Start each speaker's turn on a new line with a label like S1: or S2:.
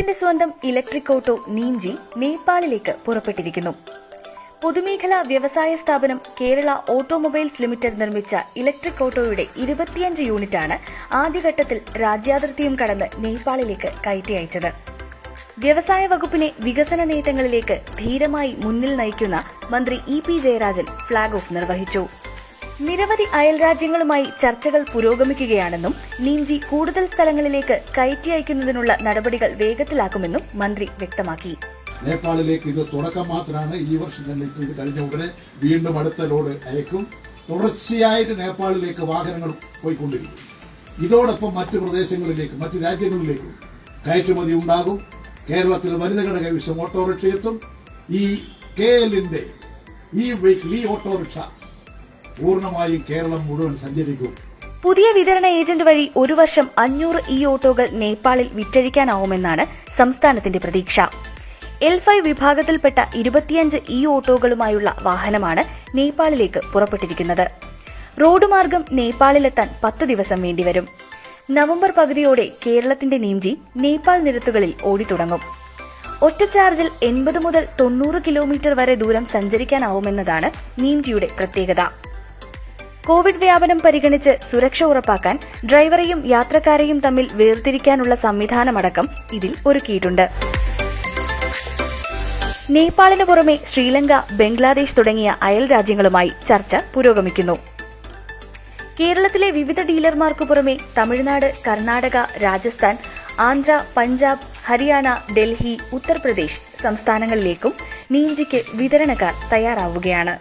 S1: കേരളത്തിന്റെ സ്വന്തം electric auto നീഞ്ചി നേപ്പാളിലേക്ക് പുറപ്പെട്ടിരിക്കുന്നു. പൊതുമേഖലാ വ്യവസായ സ്ഥാപനം കേരള ഓട്ടോമൊബൈൽസ് ലിമിറ്റഡ് നിർമ്മിച്ച ഇലക്ട്രിക് ഓട്ടോയുടെ 25 യൂണിറ്റാണ് ആദ്യഘട്ടത്തിൽ രാജ്യാതിർത്തിയും കടന്ന് നേപ്പാളിലേക്ക് കയറ്റി അയച്ചത്. വ്യവസായ വകുപ്പിനെ വികസന നേട്ടങ്ങളിലേക്ക് ധീരമായി മുന്നിൽ നയിക്കുന്ന മന്ത്രി EP ജയരാജൻ ഫ്ളാഗ് ഓഫ് നിർവഹിച്ചു. നിരവധി അയൽരാജ്യങ്ങളുമായി ചർച്ചകൾ പുരോഗമിക്കുകയാണെന്നും നീഞ്ചി കൂടുതൽ സ്ഥലങ്ങളിലേക്ക് കയറ്റി അയക്കുന്നതിനുള്ള നടപടികൾ വേഗത്തിലാക്കുമെന്നും മന്ത്രി വ്യക്തമാക്കി.
S2: നേപ്പാളിലേക്ക് ഇത് തുടക്കം മാത്രമാണ്. ഈ വർഷം തന്നെ ഇത് കഴിഞ്ഞ ഉടനെ വീണ്ടും അടുത്ത ലോഡ് അയക്കും. തുടർച്ചയായിട്ട് നേപ്പാളിലേക്ക് വാഹനങ്ങൾ പോയിക്കൊണ്ടിരിക്കും. ഇതോടൊപ്പം മറ്റു പ്രദേശങ്ങളിലേക്ക്, മറ്റു രാജ്യങ്ങളിലേക്കും കയറ്റുമതി ഉണ്ടാകും. കേരളത്തിൽ വനിതകളുടെ കൈവശം ഓട്ടോറിക്ഷ എത്തും. ഈ KLന്റെ ഈ വെഹിക്കിൾ, ഈ ഓട്ടോറിക്ഷ പൂർണ്ണമായും കേരളം മുഴുവൻ സഞ്ചരിക്കും.
S1: പുതിയ വിതരണ ഏജന്റ് വഴി ഒരു വർഷം 500 ഓട്ടോകൾ നേപ്പാളിൽ വിറ്റഴിക്കാനാവുമെന്നാണ് സംസ്ഥാനത്തിന്റെ പ്രതീക്ഷ. L5 വിഭാഗത്തിൽപ്പെട്ട 25 ഓട്ടോകളുമായുള്ള വാഹനമാണ് നേപ്പാളിലേക്ക് പുറപ്പെട്ടിരിക്കുന്നത്. റോഡ് മാർഗം നേപ്പാളിലെത്താൻ 10 ദിവസം വേണ്ടിവരും. നവംബർ പകുതിയോടെ കേരളത്തിന്റെ നീഞ്ചി നേപ്പാൾ നിരത്തുകളിൽ ഓടിത്തുടങ്ങും. ഒറ്റ ചാർജിൽ 80 മുതൽ 90 കിലോമീറ്റർ വരെ ദൂരം സഞ്ചരിക്കാനാവുമെന്നതാണ് നീഞ്ചിയുടെ പ്രത്യേകത. കോവിഡ് വ്യാപനം പരിഗണിച്ച് സുരക്ഷ ഉറപ്പാക്കാൻ ഡ്രൈവറെയും യാത്രക്കാരെയും തമ്മിൽ വേർതിരിക്കാനുള്ള സംവിധാനമടക്കം ഇതിൽ ഒരുക്കിയിട്ടുണ്ട്. നേപ്പാളിന് പുറമെ ശ്രീലങ്ക, ബംഗ്ലാദേശ് തുടങ്ങിയ അയൽ രാജ്യങ്ങളുമായി ചർച്ച പുരോഗമിക്കുന്നു. കേരളത്തിലെ വിവിധ ഡീലർമാർക്കു പുറമെ തമിഴ്നാട്, കർണാടക, രാജസ്ഥാൻ, ആന്ധ്ര, പഞ്ചാബ്, ഹരിയാന, ഡൽഹി, ഉത്തർപ്രദേശ് സംസ്ഥാനങ്ങളിലേക്കും നീഞ്ചിക്ക് വിതരണക്കാർ തയ്യാറാവുകയാണ്.